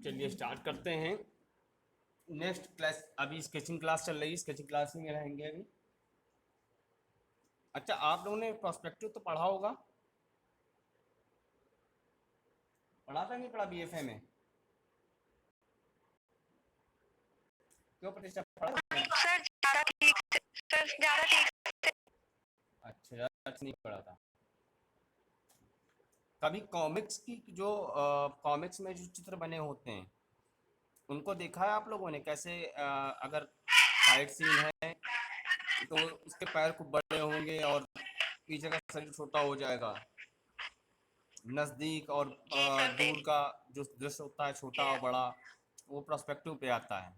चलिए स्टार्ट करते हैं। नेक्स्ट क्लास, अभी स्केचिंग क्लास चल रही है, स्केचिंग क्लास में रहेंगे अभी। अच्छा, आप लोगों ने प्रोस्पेक्टिव तो पढ़ा होगा, पढ़ा था नहीं पढ़ा बीएफए में? क्यों प्रतिष्ठा, पढ़ा था? सर ज़्यादा ठीक से, सर ज़्यादा ठीक से। अच्छा, ज़्यादा नहीं पढ़ा था। कभी कॉमिक्स की जो कॉमिक्स में जो चित्र बने होते हैं उनको देखा है आप लोगों ने? कैसे अगर फाइट सीन है तो उसके पैर खूब बड़े होंगे और पीछे का शरीर छोटा हो जाएगा। नज़दीक और जी सर दूर का जो दृश्य होता है, छोटा और बड़ा, वो प्रोस्पेक्टिव पे आता है।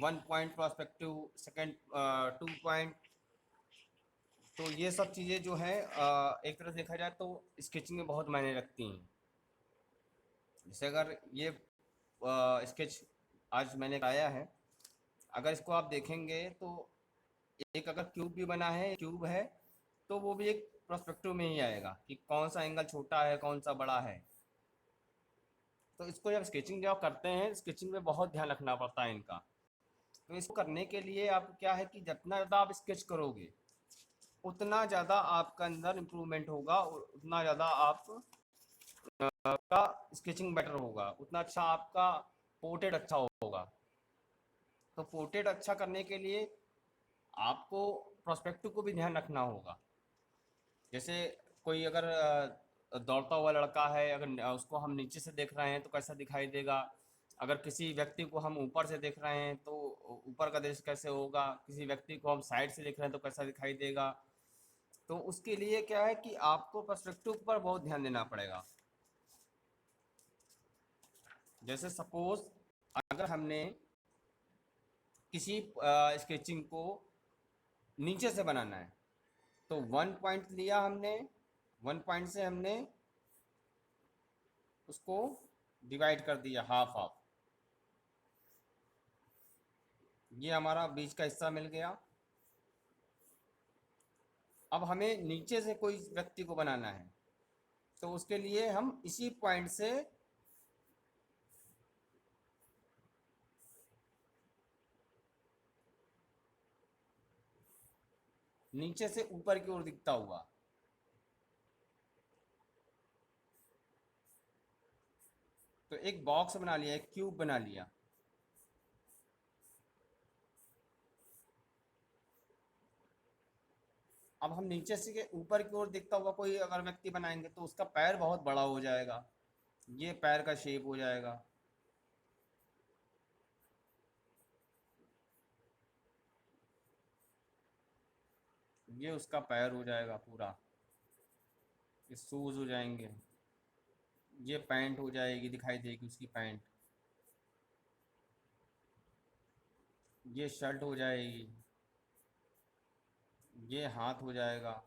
1 पॉइंट प्रोस्पेक्टिव, सेकंड 2 पॉइंट। तो ये सब चीज़ें जो है एक तरह से देखा जाए तो स्केचिंग में बहुत मायने रखती हैं। जैसे अगर ये स्केच आज मैंने लाया है, अगर इसको आप देखेंगे तो एक अगर क्यूब भी बना है, क्यूब है, तो वो भी एक प्रोस्पेक्टिव में ही आएगा कि कौन सा एंगल छोटा है कौन सा बड़ा है। तो इसको जब स्केचिंग जब करते हैं, स्केचिंग में बहुत ध्यान रखना पड़ता है इनका। तो इसको करने के लिए आप क्या है कि जितना ज़्यादा आप स्केच करोगे उतना ज़्यादा आपका अंदर इम्प्रूवमेंट होगा, और उतना ज़्यादा आप का स्केचिंग बेटर होगा, उतना अच्छा आपका पोर्ट्रेट अच्छा होगा। तो पोर्ट्रेट अच्छा करने के लिए आपको प्रोस्पेक्टिव को भी ध्यान रखना होगा। जैसे कोई अगर दौड़ता हुआ लड़का है, अगर उसको हम नीचे से देख रहे हैं तो कैसा दिखाई देगा, अगर किसी व्यक्ति को हम ऊपर से देख रहे हैं तो ऊपर का दृश्य कैसे होगा, किसी व्यक्ति को हम साइड से देख रहे हैं तो कैसा दिखाई देगा। तो उसके लिए क्या है कि आपको पर्सपेक्टिव पर बहुत ध्यान देना पड़ेगा। जैसे सपोज अगर हमने किसी स्केचिंग को नीचे से बनाना है तो 1 पॉइंट लिया हमने, 1 पॉइंट से हमने उसको डिवाइड कर दिया हाफ हाफ, ये हमारा बीच का हिस्सा मिल गया। अब हमें नीचे से कोई व्यक्ति को बनाना है तो उसके लिए हम इसी पॉइंट से नीचे से ऊपर की ओर दिखता हुआ, तो एक बॉक्स बना लिया, एक क्यूब बना लिया। अब हम नीचे से ऊपर की ओर दिखता हुआ कोई अगर व्यक्ति बनाएंगे तो उसका पैर बहुत बड़ा हो जाएगा, ये पैर का शेप हो जाएगा। ये उसका पैर हो जाएगा पूरा, ये शूज हो जाएंगे, ये पैंट हो जाएगी, दिखाई देगी उसकी पैंट, ये शर्ट हो जाएगी, ये हाथ हो जाएगा।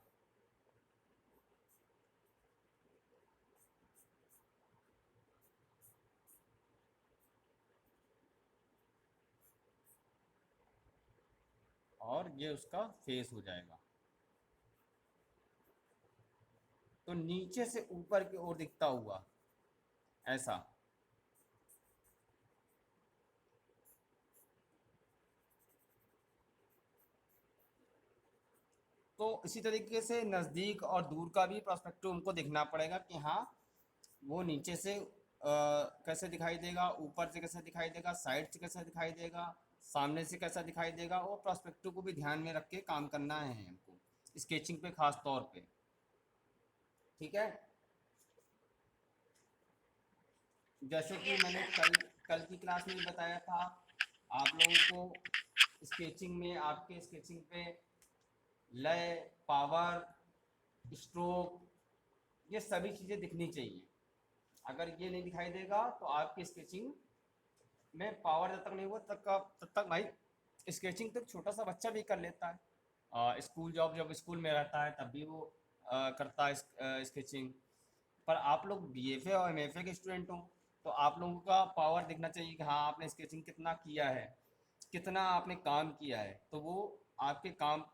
और ये उसका फेस हो जाएगा। तो नीचे से ऊपर की ओर दिखता हुआ ऐसा। तो इसी तरीके से नज़दीक और दूर का भी पर्सपेक्टिव हमको देखना पड़ेगा कि हाँ वो नीचे से कैसे दिखाई देगा, ऊपर से कैसे दिखाई देगा, साइड से कैसा दिखाई देगा, सामने से कैसा दिखाई देगा। वो पर्सपेक्टिव को भी ध्यान में रख के काम करना है हमको, स्केचिंग पे खास तौर पे। ठीक है, जैसे कि मैंने कल कल की क्लास में भी बताया था आप लोगों को, स्केचिंग में आपके स्केचिंग पे लय, पावर, स्ट्रोक, ये सभी चीज़ें दिखनी चाहिए। अगर ये नहीं दिखाई देगा तो आपकी स्केचिंग में पावर जब तक नहीं हुआ तब तक भाई स्केचिंग तो छोटा सा बच्चा भी कर लेता है। स्कूल जॉब जब स्कूल में रहता है तब भी वो करता है स्केचिंग। पर आप लोग बीएफए और एमएफए के स्टूडेंट हो तो आप लोगों का पावर दिखना चाहिए कि हाँ आपने स्केचिंग कितना किया है, कितना आपने काम किया है। तो वो आपके काम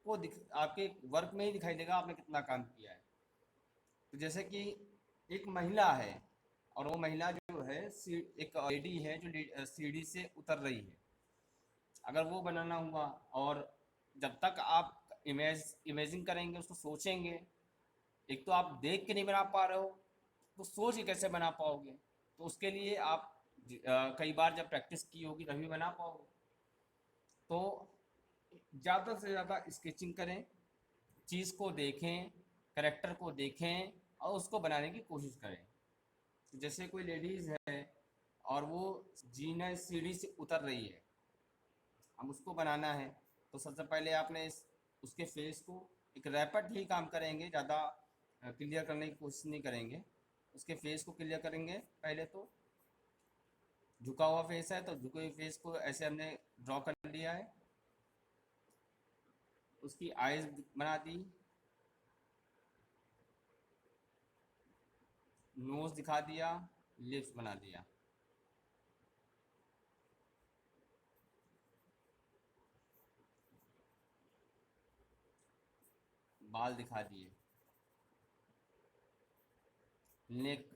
को आपके वर्क में ही दिखाई देगा आपने कितना काम किया है। तो जैसे कि एक महिला है, और वो महिला जो है एक लेडी है जो सीढ़ी से उतर रही है, अगर वो बनाना हुआ। और जब तक आप इमेजिन करेंगे, उसको सोचेंगे, एक तो आप देख के नहीं बना पा रहे हो, तो सोच के कैसे बना पाओगे? तो उसके लिए आप कई बार जब प्रैक्टिस की होगी तभी बना पाओगे। तो ज़्यादा से ज़्यादा स्केचिंग करें, चीज़ को देखें, करेक्टर को देखें और उसको बनाने की कोशिश करें। जैसे कोई लेडीज़ है और वो जीना सीढ़ी से उतर रही है, हम उसको बनाना है, तो सबसे पहले आपने उसके फेस को एक रैपिड ही काम करेंगे, ज़्यादा क्लियर करने की कोशिश नहीं करेंगे। उसके फेस को क्लियर करेंगे। पहले तो झुका हुआ फेस है तो झुके हुए फेस को ऐसे हमने ड्रॉ कर लिया है, उसकी आईज बना दी, नोज दिखा दिया, लिप्स बना दिया, बाल दिखा दिए, नेक,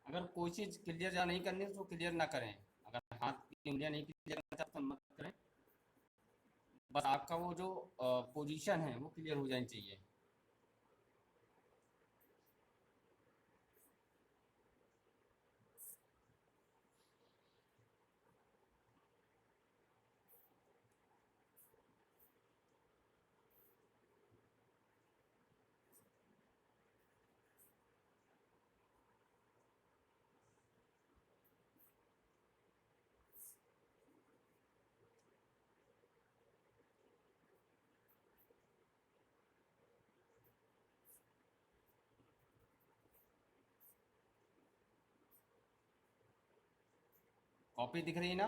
अगर कोई चीज़ क्लियर या नहीं करनी है तो क्लियर ना करें। अगर हाथ की उंगलियां नहीं क्लियर करना चाहते तो मत करें। बस आपका वो जो पोजीशन है वो क्लियर हो जानी चाहिए। कॉपी दिख रही है ना?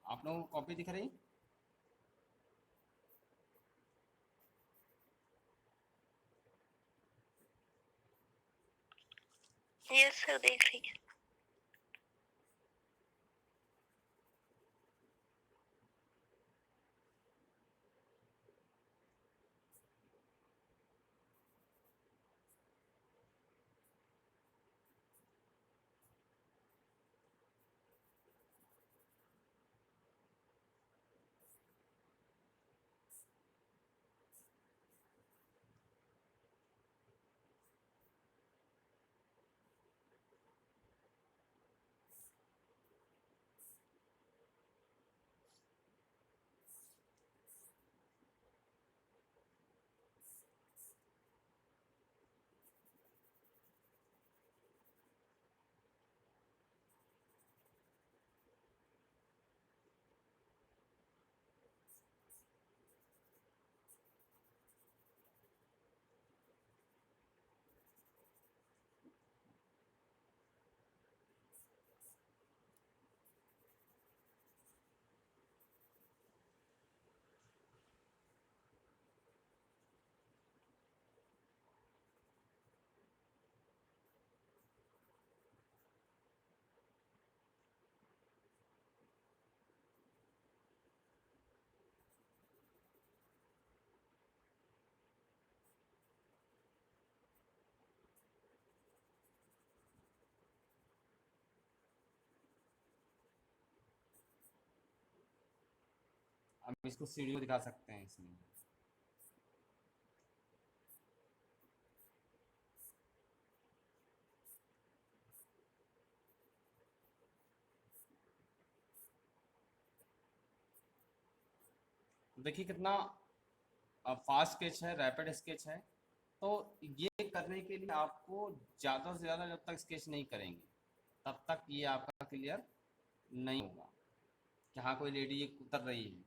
आप लोगों को कॉपी दिख रही? यस सर, देख रही है। अब इसको सीढ़ी को दिखा सकते हैं इसमें। देखिए कितना फास्ट स्केच है, रैपिड स्केच है। तो ये करने के लिए आपको ज़्यादा से ज़्यादा जब तक स्केच नहीं करेंगे तब तक ये आपका क्लियर नहीं होगा। कि हाँ कोई लेडी एक उतर रही है।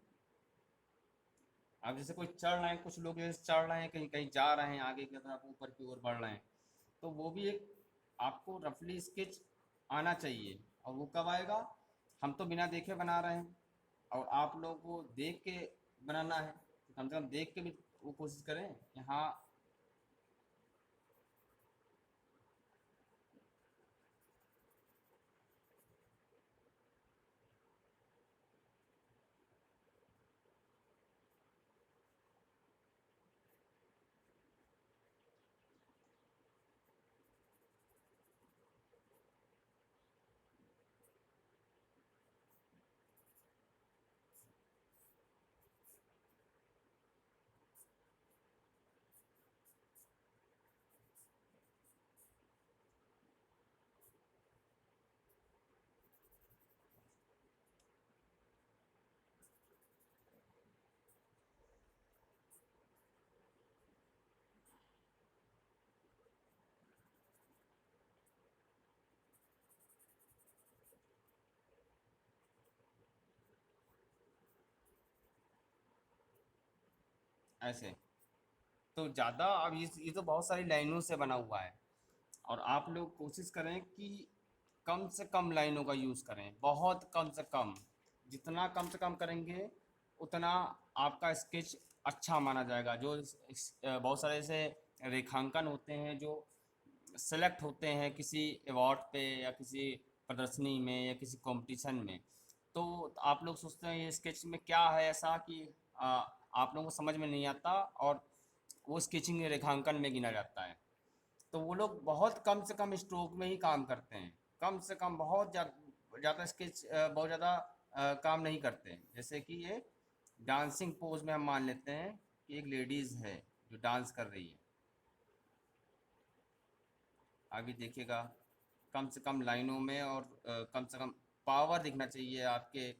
अब जैसे कोई चढ़ रहे हैं, कुछ लोग जैसे चढ़ रहे हैं, कहीं कहीं जा रहे हैं, आगे की तरफ ऊपर की ओर बढ़ रहे हैं, तो वो भी एक आपको रफली स्केच आना चाहिए। और वो कब आएगा? हम तो बिना देखे बना रहे हैं, और आप लोगों को देख के बनाना है, तो कम से कम देख के भी वो कोशिश करें कि हाँ। ऐसे तो ज़्यादा, अब ये तो बहुत सारी लाइनों से बना हुआ है, और आप लोग कोशिश करें कि कम से कम लाइनों का यूज़ करें, बहुत कम से कम। जितना कम से कम करेंगे उतना आपका स्केच अच्छा माना जाएगा। जो बहुत सारे ऐसे रेखांकन होते हैं जो सेलेक्ट होते हैं किसी अवार्ड पे या किसी प्रदर्शनी में या किसी कंपटीशन में, तो आप लोग सोचते हैं ये स्केच में क्या है ऐसा कि आ, आप लोगों को समझ में नहीं आता, और वो स्केचिंग रेखांकन में गिना जाता है। तो वो लोग बहुत कम से कम स्ट्रोक में ही काम करते हैं, कम से कम, बहुत ज़्यादा स्केच बहुत ज़्यादा काम नहीं करते हैं। जैसे कि ये डांसिंग पोज में हम मान लेते हैं कि एक लेडीज़ है जो डांस कर रही है। अभी देखिएगा, कम से कम लाइनों में, और कम से कम पावर दिखना चाहिए आपके।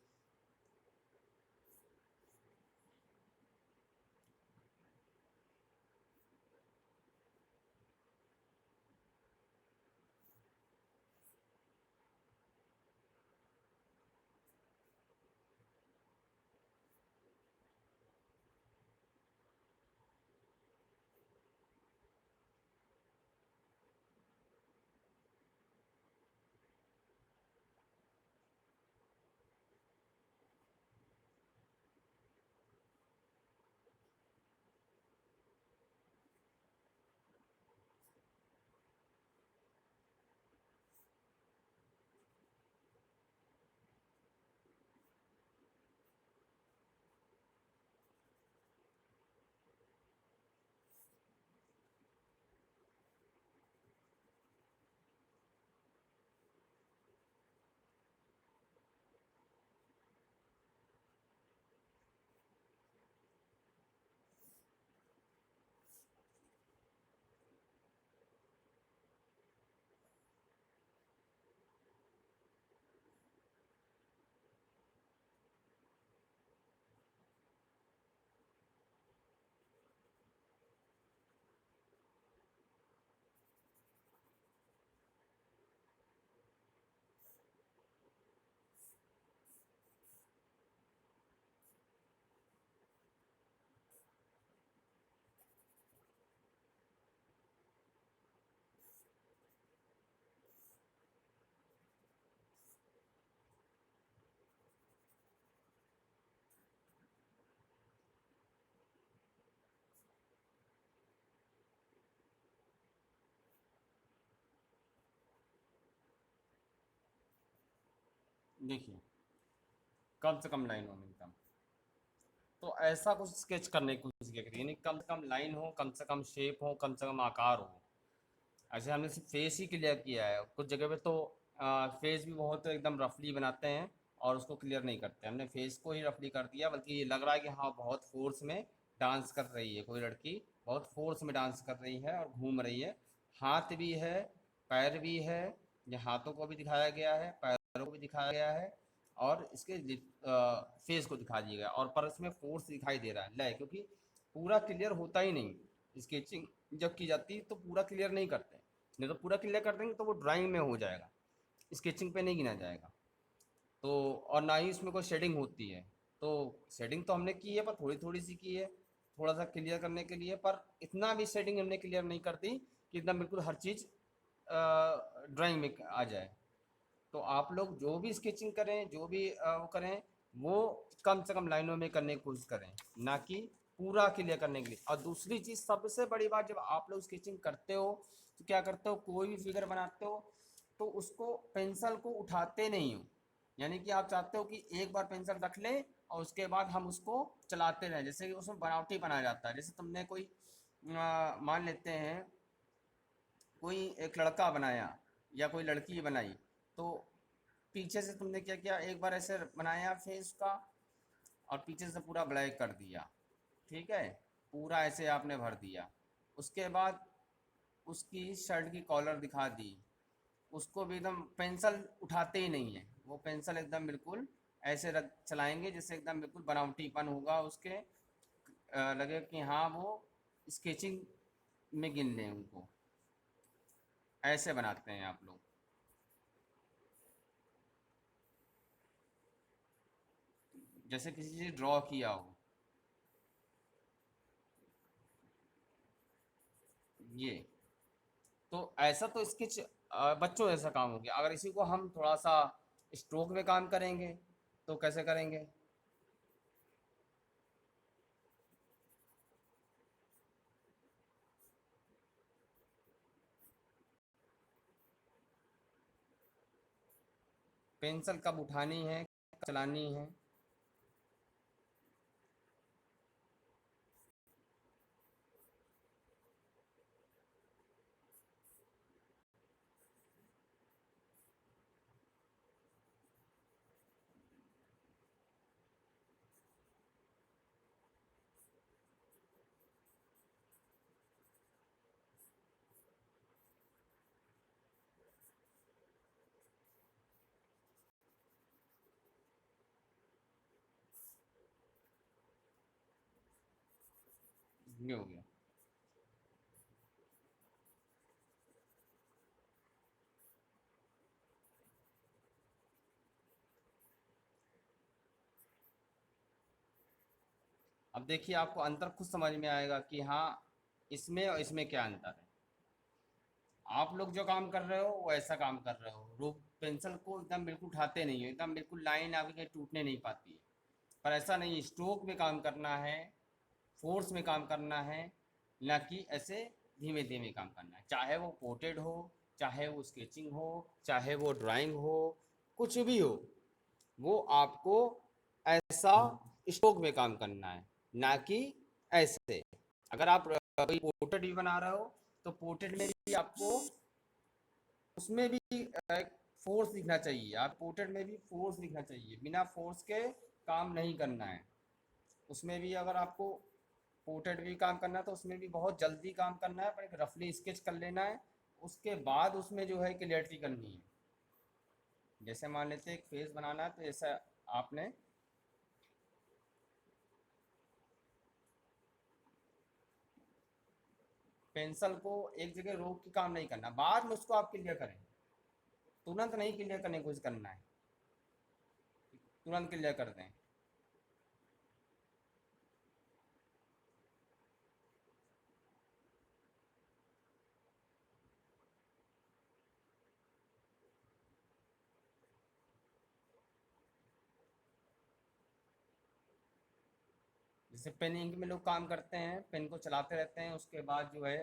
देखिए, कम से कम लाइनों में एकदम, तो ऐसा कुछ स्केच करने की कोशिश किया करिए, यानी कम से कम लाइन हो, कम से कम शेप हो, कम से कम आकार हो। ऐसे हमने सिर्फ फेस ही क्लियर किया है, कुछ जगह पे तो फेस भी बहुत एकदम रफली बनाते हैं और उसको क्लियर नहीं करते। हमने फेस को ही रफली कर दिया, बल्कि ये लग रहा है कि हाँ बहुत फोर्स में डांस कर रही है कोई लड़की, बहुत फोर्स में डांस कर रही है और घूम रही है। हाथ भी है, पैर भी है, ये हाथों को भी दिखाया गया है, पैरों को भी दिखाया गया है, और इसके फेस को दिखा दिया गया, और पर इसमें फोर्स दिखाई दे रहा है लय, क्योंकि पूरा क्लियर होता ही नहीं। स्केचिंग जब की जाती है तो पूरा क्लियर नहीं करते, नहीं तो पूरा क्लियर कर देंगे तो वो ड्राइंग में हो जाएगा, स्केचिंग पे नहीं गिना जाएगा। तो और ना ही इसमें कोई शेडिंग होती है। तो शेडिंग तो हमने की है पर थोड़ी थोड़ी सी की है, थोड़ा सा क्लियर करने के लिए, पर इतना भी शेडिंग हमने क्लियर नहीं कर दी कि एकदम बिल्कुल हर चीज़ ड्राइंग में आ जाए। तो आप लोग जो भी स्केचिंग करें, जो भी वो करें, वो कम से कम लाइनों में करने की कोशिश करें, ना कि पूरा क्लियर करने के लिए। और दूसरी चीज़ सबसे बड़ी बात, जब आप लोग स्केचिंग करते हो तो क्या करते हो, कोई भी फिगर बनाते हो तो उसको पेंसिल को उठाते नहीं हो। यानी कि आप चाहते हो कि एक बार पेंसिल रख लें और उसके बाद हम उसको चलाते रहें, जैसे कि उसमें बनावटी बनाया जाता है। जैसे तुमने कोई मान लेते हैं कोई एक लड़का बनाया या कोई लड़की बनाई, तो पीछे से तुमने क्या किया, एक बार ऐसे बनाया फेस का और पीछे से पूरा ब्लैक कर दिया, ठीक है, पूरा ऐसे आपने भर दिया। उसके बाद उसकी शर्ट की कॉलर दिखा दी, उसको भी एकदम पेंसिल उठाते ही नहीं है, वो पेंसिल एकदम बिल्कुल ऐसे रख चलाएंगे जैसे एकदम बिल्कुल बनावटीपन होगा उसके, लगे कि हाँ वो स्केचिंग में गिन लें उनको। ऐसे बनाते हैं आप लोग। जैसे किसी चीज़ ड्रॉ किया हो, ये तो ऐसा तो स्केच बच्चों जैसा काम हो गया। अगर इसी को हम थोड़ा सा स्ट्रोक में काम करेंगे तो कैसे करेंगे। पेंसिल कब उठानी है, कब चलानी है। ये हो गया। अब देखिए आपको अंतर खुद समझ में आएगा कि हाँ इसमें और इसमें क्या अंतर है। आप लोग जो काम कर रहे हो वो ऐसा काम कर रहे हो, रो पेंसिल को एकदम बिल्कुल उठाते नहीं हो, एकदम बिल्कुल लाइन आपकी कहीं टूटने नहीं पाती है। पर ऐसा नहीं, स्ट्रोक में काम करना है, फोर्स में काम करना है, ना कि ऐसे धीमे धीमे काम करना है। चाहे वो पोर्ट्रेट हो, चाहे वो स्केचिंग हो, चाहे वो ड्राइंग हो, कुछ भी हो, वो आपको ऐसा स्ट्रोक में काम करना है, ना कि ऐसे। अगर आप कोई पोर्ट्रेट भी बना रहे हो तो पोर्ट्रेट में भी आपको उसमें भी फोर्स दिखना चाहिए। आप पोर्ट्रेट में भी फोर्स दिखना चाहिए, बिना फोर्स के काम नहीं करना है। उसमें भी अगर आपको पोर्ट्रेट भी काम करना है तो उसमें भी बहुत जल्दी काम करना है, पर एक रफली स्केच कर लेना है। उसके बाद उसमें जो है क्लियरिटी करनी है। जैसे मान लेते हैं एक फेस बनाना है, तो जैसा आपने पेंसिल को एक जगह रोक के काम नहीं करना, बाद में उसको आप क्लियर करें। तुरंत नहीं क्लियर करने की कोशिश करना है, तुरंत क्लियर कर दें। जैसे पेन इंक में लोग काम करते हैं, पेन को चलाते रहते हैं, उसके बाद जो है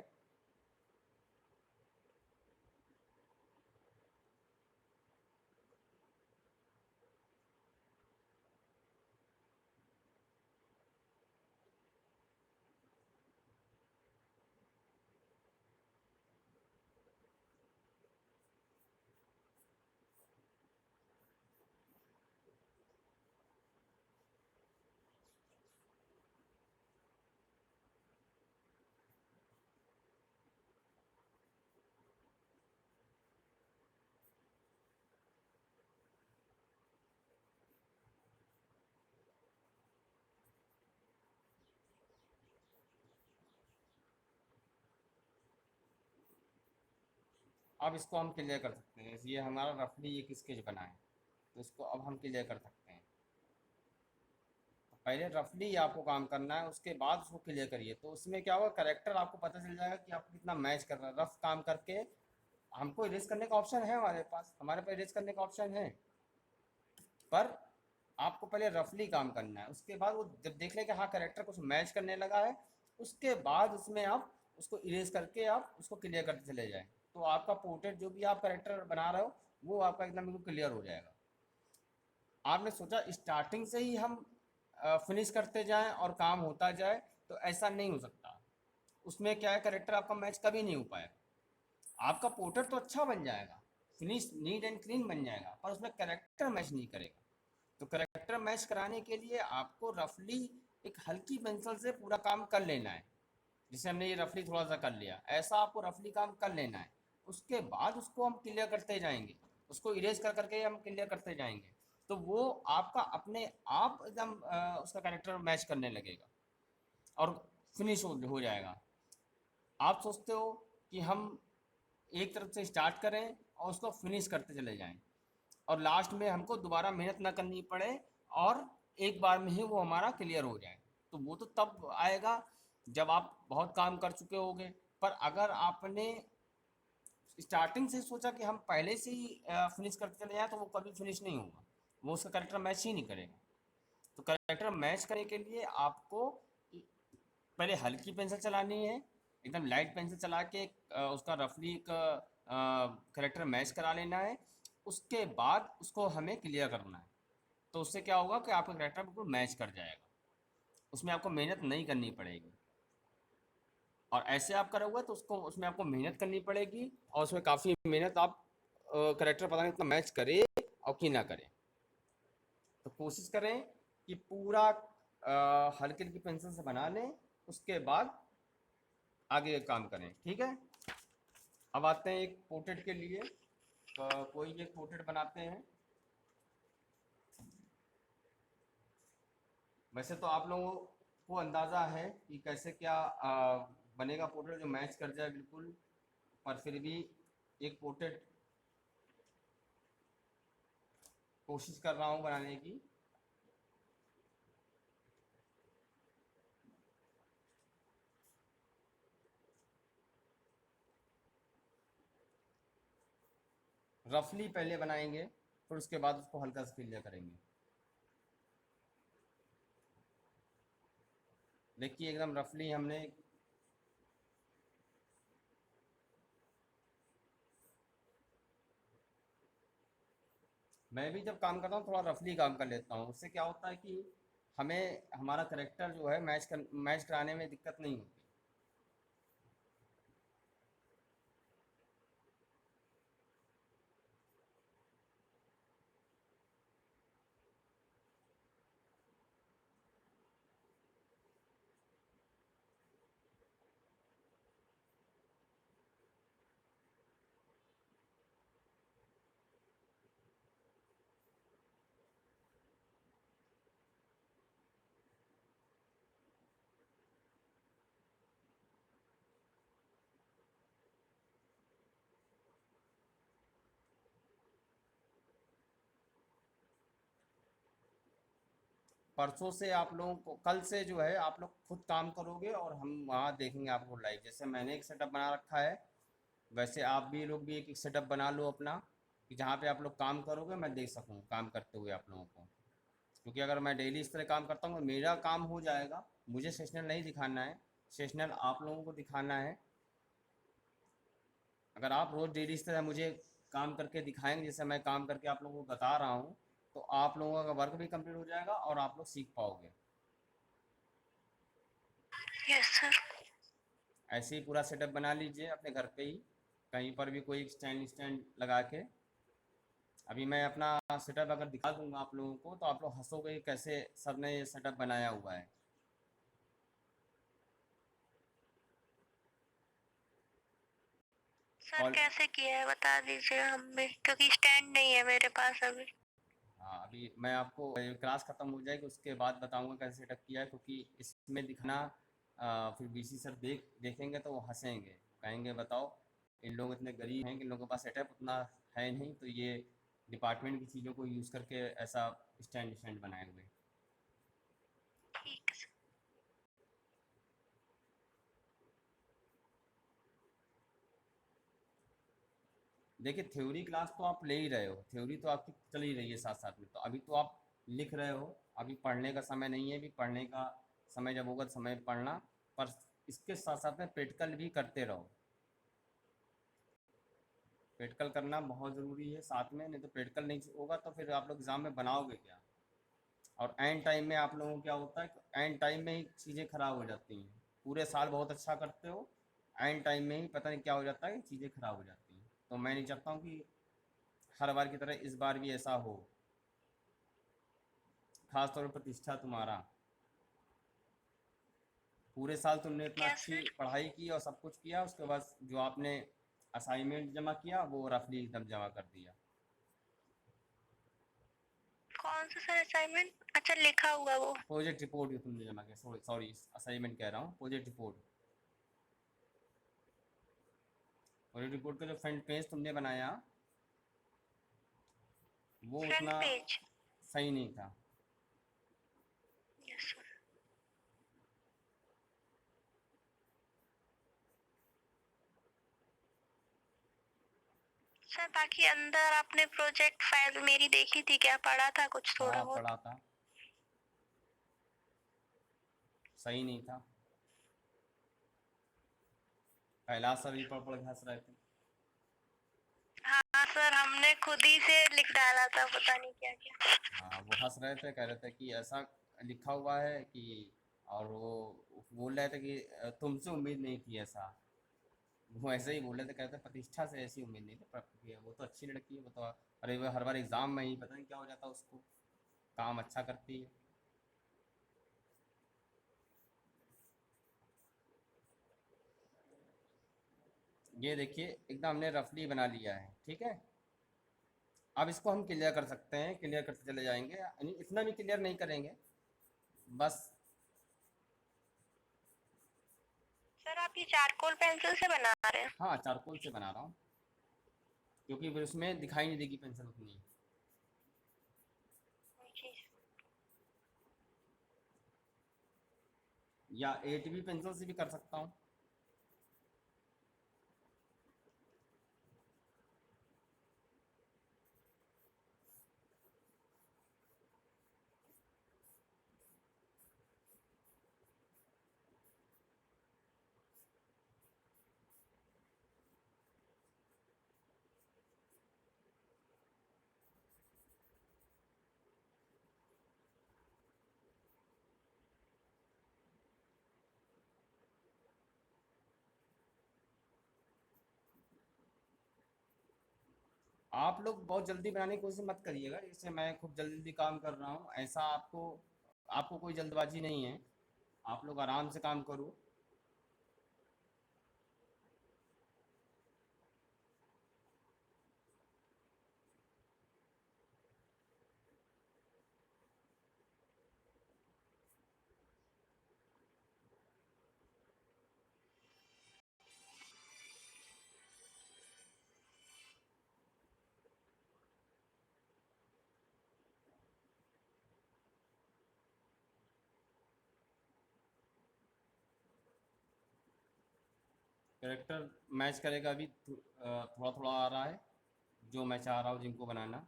अब इसको हम क्लियर कर सकते हैं। ये हमारा रफली एक स्केच बना है। तो इसको अब हम क्लियर कर सकते हैं। तो पहले रफली आपको काम करना है, उसके बाद उसको क्लियर करिए। तो उसमें क्या होगा, करेक्टर आपको पता चल जाएगा कि आपको कितना मैच कर रहा है। रफ काम करके हमको इरेज करने का ऑप्शन है, हमारे पास इरेज करने का ऑप्शन है, पर आपको पहले रफली काम करना है। उसके बाद वो जब देख ले कि हाँ करेक्टर कुछ मैच करने लगा है, उसके बाद उसमें आप उसको इरेज करके आप उसको क्लियर करते चले जाएं। तो आपका पोर्ट्रेट जो भी आप करेक्टर बना रहे हो वो आपका एकदम बिल्कुल क्लियर हो जाएगा। आपने सोचा स्टार्टिंग से ही हम फिनिश करते जाएं और काम होता जाए, तो ऐसा नहीं हो सकता। उसमें क्या है, करेक्टर आपका मैच कभी नहीं हो पाएगा। आपका पोर्ट्रेट तो अच्छा बन जाएगा, फिनिश नीट एंड क्लीन बन जाएगा, पर उसमें करेक्टर मैच नहीं करेगा। तो करेक्टर मैच कराने के लिए आपको रफली एक हल्की पेंसिल से पूरा काम कर लेना है। जैसे हमने ये रफली थोड़ा सा कर लिया, ऐसा आपको रफली काम कर लेना है। उसके बाद उसको हम क्लियर करते जाएंगे, उसको इरेज कर करके हम क्लियर करते जाएंगे। तो वो आपका अपने आप एकदम उसका कैरेक्टर मैच करने लगेगा और फिनिश हो जाएगा। आप सोचते हो कि हम एक तरफ से स्टार्ट करें और उसको फिनिश करते चले जाएं, और लास्ट में हमको दोबारा मेहनत ना करनी पड़े, और एक बार में ही वो हमारा क्लियर हो जाए। तो वो तो तब आएगा जब आप बहुत काम कर चुके होगे। पर अगर आपने स्टार्टिंग से सोचा कि हम पहले से ही फिनिश करते चले जाएं, तो वो कभी फिनिश नहीं होगा, वो उसका करेक्टर मैच ही नहीं करेगा। तो करेक्टर मैच करने के लिए आपको पहले हल्की पेंसिल चलानी है, एकदम लाइट पेंसिल चला के उसका रफली एक करेक्टर मैच करा लेना है। उसके बाद उसको हमें क्लियर करना है। तो उससे क्या होगा कि आपका करेक्टर बिल्कुल मैच कर जाएगा, उसमें आपको मेहनत नहीं करनी पड़ेगी। और ऐसे आप करोगे तो उसको उसमें आपको मेहनत करनी पड़ेगी, और उसमें काफ़ी मेहनत आप करेक्टर पता नहीं इतना मैच करे और कि ना करे। तो कोशिश करें कि पूरा हल्की हल्की पेंसिल से बना लें, उसके बाद आगे काम करें। ठीक है, अब आते हैं एक पोर्ट्रेट के लिए। कोई एक पोर्ट्रेट बनाते हैं। वैसे तो आप लोगों को अंदाज़ा है कि कैसे क्या बनेगा पोर्ट्रेट जो मैच कर जाए बिल्कुल, पर फिर भी एक पोर्ट्रेट कोशिश कर रहा हूँ बनाने की। रफली पहले बनाएंगे, फिर उसके बाद उसको हल्का सा क्लियर करेंगे। देखिए एकदम रफली हमने मैं भी जब काम करता हूँ थोड़ा रफली काम कर लेता हूँ। उससे क्या होता है कि हमें हमारा करेक्टर जो है मैच कराने में दिक्कत नहीं होती। परसों से आप लोगों को, कल से जो है आप लोग खुद काम करोगे और हम वहाँ देखेंगे आपको लाइव। जैसे मैंने एक सेटअप बना रखा है, वैसे आप भी लोग भी एक सेटअप बना लो अपना, कि जहाँ पे आप लोग काम करोगे मैं देख सकूँ काम करते हुए आप लोगों को। क्योंकि अगर मैं डेली इस तरह काम करता हूँ तो मेरा काम हो जाएगा, मुझे सेशनल नहीं दिखाना है, सेशनल आप लोगों को दिखाना है। अगर आप रोज़ डेली इस तरह मुझे काम करके दिखाएंगे जैसे मैं काम करके आप लोगों को बता रहा हूँ, तो आप लोगों का वर्क भी कंप्लीट हो जाएगा और आप लोग सीख पाओगे। Yes sir. ऐसे ही पूरा सेटअप बना लीजिए अपने घर पे ही, कहीं पर भी कोई स्टैंड स्टैंड लगा के। अभी मैं अपना सेटअप अगर दिखा दूंगा आप लोगों को तो आप लोग हंसोगे कैसे सर ने ये सेटअप बनाया हुआ है। सर और कैसे किया है बता दीजिए हमें, क्योंकि स्टैंड नहीं है मेरे पास अभी। हाँ, अभी मैं आपको क्लास ख़त्म हो जाएगी उसके बाद बताऊंगा कैसे सेटअप किया है, क्योंकि इसमें दिखना फिर बीसी सर देखेंगे तो वो हंसेंगे, कहेंगे बताओ इन लोग इतने गरीब हैं कि इन लोगों के पास सेटअप उतना है नहीं, तो ये डिपार्टमेंट की चीज़ों को यूज़ करके ऐसा स्टैंड बनाए हुए। ठीक है सर। देखिए थ्योरी क्लास तो आप ले ही रहे हो, थ्योरी तो आपकी चल ही रही है साथ साथ में, तो अभी तो आप लिख रहे हो, अभी पढ़ने का समय नहीं है, अभी पढ़ने का समय जब होगा तो समय पढ़ना, पर इसके साथ साथ में प्रैक्टिकल भी करते रहो। प्रैक्टिकल करना बहुत ज़रूरी है साथ में, नहीं तो प्रैक्टिकल नहीं होगा तो फिर आप लोग एग्ज़ाम में बनाओगे क्या। और एंड टाइम में आप लोगों को क्या होता है, एंड टाइम में ही चीज़ें ख़राब हो जाती हैं। पूरे साल बहुत अच्छा करते हो, एंड टाइम में ही पता नहीं क्या हो जाता है, चीज़ें ख़राब हो जाती हैं। तो मैं नहीं चाहता हूँ कि हर बार की तरह इस बार भी ऐसा हो, खास तौर पर प्रतिष्ठा तुम्हारा। पूरे साल तुमने इतना क्या अच्छी सर? पढ़ाई की और सब कुछ किया, उसके बाद जो आपने असाइनमेंट जमा किया वो रफली एकदम जमा कर दिया। कौन सा सर असाइनमेंट? अच्छा, लिखा हुआ वो। प्रोजेक्ट रिपोर्ट जो तुमने जमा किया, सॉरी सॉरी, असाइनमेंट कह रहा हूँ, प्रोजेक्ट रिपोर्ट। प्रोजेक्ट रिपोर्ट का जो फ्रंट पेज तुमने बनाया वो फ्रंट उतना पेज? सही नहीं था। Yes sir. सर बाकी अंदर आपने प्रोजेक्ट फाइल मेरी देखी थी क्या? पढ़ा था कुछ थोड़ा हाँ बहुत? पढ़ा था, सही नहीं था। कैलाश सर भी पढ़ पढ़ के हंस रहे थे। हाँ सर, हमने खुद ही से लिख डाला था, पता नहीं क्या क्या। हाँ वो हंस रहे थे, कह रहे थे कि ऐसा लिखा हुआ है कि, और वो बोल रहे थे कि तुमसे उम्मीद नहीं थी ऐसा। वो ऐसे ही बोल रहे थे, कहते प्रतिष्ठा से ऐसी उम्मीद नहीं थी, पर वो तो अच्छी लड़की है, वो तो अरे वो हर बार एग्ज़ाम में ही पता नहीं क्या हो जाता उसको, काम अच्छा करती है। ये देखिए एकदम हमने रफली बना लिया है, ठीक है। अब इसको हम क्लियर कर सकते हैं, क्लियर करते चले जाएंगे, यानी इतना भी क्लियर नहीं करेंगे बस। सर आप ये चारकोल पेंसिल से बना रहे हैं? हाँ चारकोल से बना रहा हूँ, क्योंकि फिर उसमें दिखाई नहीं देगी पेंसिल उतनी। जी। या 8B पेंसिल से भी कर सकता हूँ। आप लोग बहुत जल्दी बनाने की कोशिश मत करिएगा, जैसे मैं खूब जल्दी काम कर रहा हूँ ऐसा आपको, आपको कोई जल्दबाजी नहीं है, आप लोग आराम से काम करो। कैरेक्टर मैच करेगा, अभी थोड़ा थोड़ा आ रहा है जो मैं चाह रहा हूँ जिनको बनाना।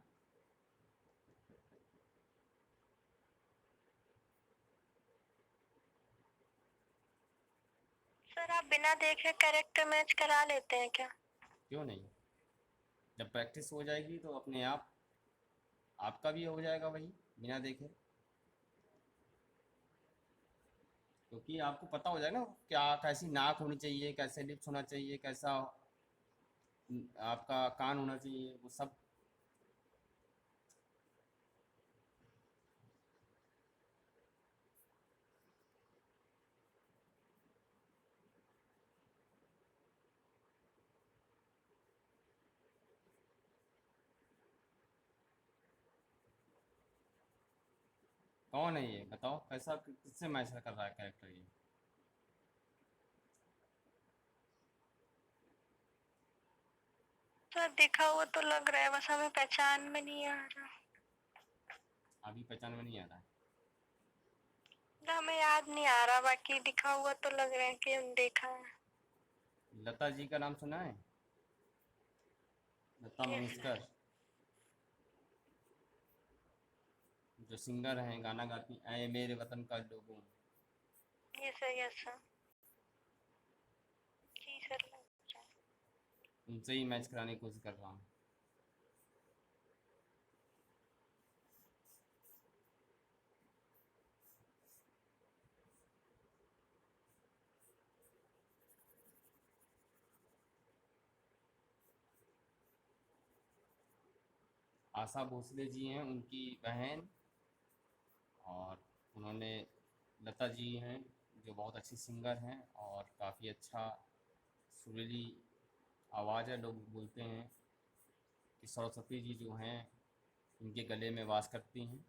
सर आप बिना देखे कैरेक्टर मैच करा लेते हैं क्या? क्यों नहीं, जब प्रैक्टिस हो जाएगी तो अपने आप आपका भी हो जाएगा वही, बिना देखे। क्योंकि आपको पता हो जाए ना क्या, कैसी नाक होनी चाहिए, कैसे लिप्स होना चाहिए, कैसा आपका कान होना चाहिए, वो सब। कौन है ये बताओ, कैसा किससे मैच कर रहा है कैरेक्टर ये। तो सर देखा हुआ तो लग रहा है, बस हमें पहचान में नहीं आ रहा। अभी पहचान में नहीं आ रहा है? तो हमें याद नहीं आ रहा, बाकी दिखा हुआ तो लग रहा है कि हम देखा है। लता जी का नाम सुना है? लता यस सर। मंगेशकर, जो सिंगर हैं, गाना गाती, ऐ मेरे वतन का लोगों। Yes sir, yes sir. जी सर, लग रहा है। उनसे ही मैच कराने की कोशिश कर रहा हूँ। आशा भोसले जी हैं उनकी बहन, और उन्होंने, लता जी हैं जो बहुत अच्छी सिंगर हैं और काफ़ी अच्छा सुरीली आवाज़ है। लोग बोलते हैं कि सरस्वती जी जो हैं इनके गले में वास करती हैं।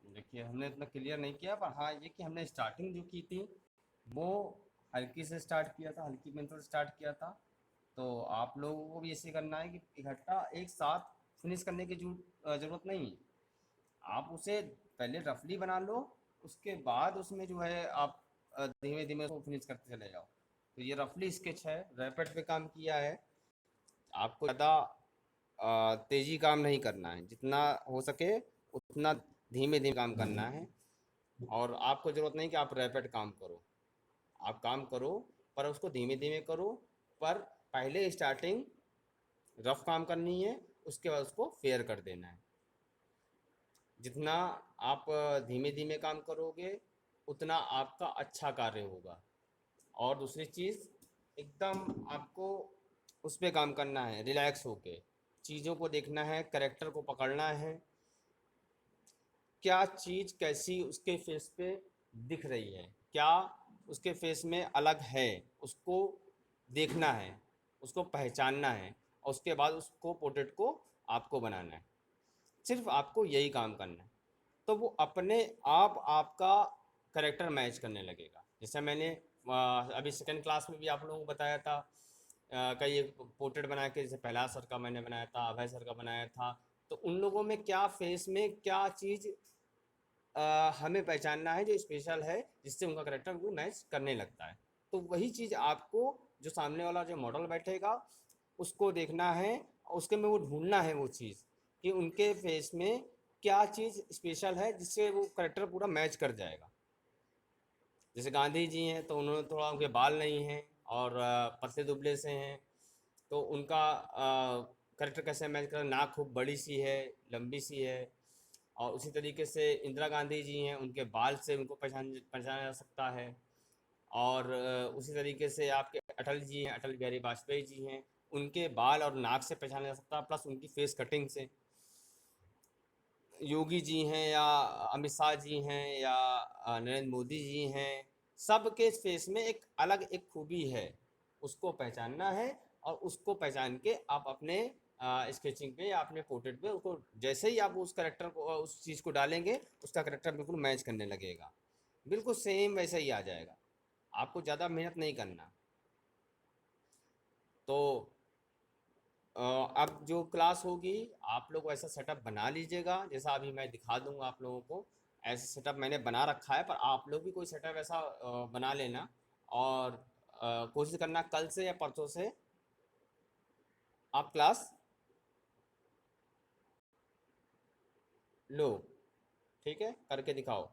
देखिए, हमने इतना क्लियर नहीं किया, पर हाँ ये कि हमने स्टार्टिंग जो की थी वो हल्की से स्टार्ट किया था, हल्की पेंसिल से स्टार्ट किया था। तो आप लोगों को भी ऐसे करना है कि इकट्ठा एक साथ फिनिश करने की ज़रूरत नहीं है। आप उसे पहले रफली बना लो, उसके बाद उसमें जो है आप धीमे धीमे उसको फिनिश करते चले जाओ। तो ये रफली स्केच है, रैपिड पे काम किया है। आपको ज़्यादा तेज़ी काम नहीं करना है, जितना हो सके उतना धीमे धीमे काम करना है। और आपको ज़रूरत नहीं कि आप रैपिड काम करो, आप काम करो पर उसको धीमे धीमे करो। पर पहले स्टार्टिंग रफ काम करनी है, उसके बाद उसको फेयर कर देना है। जितना आप धीमे धीमे काम करोगे उतना आपका अच्छा कार्य होगा। और दूसरी चीज़, एकदम आपको उस पे काम करना है, रिलैक्स होके चीज़ों को देखना है, करेक्टर को पकड़ना है, क्या चीज़ कैसी उसके फेस पे दिख रही है, क्या उसके फेस में अलग है, उसको देखना है, उसको पहचानना है, और उसके बाद उसको पोर्ट्रेट को आपको बनाना है। सिर्फ आपको यही काम करना है, तो वो अपने आप आपका करेक्टर मैच करने लगेगा। जैसे मैंने अभी सेकंड क्लास में भी आप लोगों को बताया था, कई एक पोर्ट्रेट बना के, जैसे पहला सर का मैंने बनाया था, अभय सर का बनाया था। तो उन लोगों में क्या फेस में क्या चीज़ हमें पहचानना है जो स्पेशल है, जिससे उनका करेक्टर वो मैच करने लगता है। तो वही चीज़ आपको, जो सामने वाला जो मॉडल बैठेगा उसको देखना है, और उसके में वो ढूंढना है वो चीज़ कि उनके फेस में क्या चीज़ स्पेशल है जिससे वो करेक्टर पूरा मैच कर जाएगा। जैसे गांधी जी हैं तो उन्होंने थोड़ा, उनके बाल नहीं हैं और पतले दुबले से हैं, तो उनका करेक्टर कैसे मैच कर, नाक खूब बड़ी सी है, लंबी सी है। और उसी तरीके से इंदिरा गांधी जी हैं, उनके बाल से उनको पहचाना जा सकता है। और उसी तरीके से आपके अटल जी हैं, अटल बिहारी वाजपेयी जी हैं, उनके बाल और नाक से पहचाना जा सकता है, प्लस उनकी फेस कटिंग से। योगी जी हैं या अमित शाह जी हैं या नरेंद्र मोदी जी हैं, सबके फेस में एक अलग एक खूबी है, उसको पहचानना है। और उसको पहचान के आप अपने स्केचिंग पे या अपने पोर्ट्रेट पे, उसको जैसे ही आप उस करेक्टर को उस चीज़ को डालेंगे उसका करेक्टर बिल्कुल मैच करने लगेगा, बिल्कुल सेम वैसा ही आ जाएगा, आपको ज़्यादा मेहनत नहीं करना। तो अब जो क्लास होगी आप लोग वैसा सेटअप बना लीजिएगा, जैसा अभी मैं दिखा दूंगा आप लोगों को। ऐसा सेटअप मैंने बना रखा है, पर आप लोग भी कोई सेटअप ऐसा बना लेना, और कोशिश करना कल से या परसों से आप क्लास लो, ठीक है, करके दिखाओ।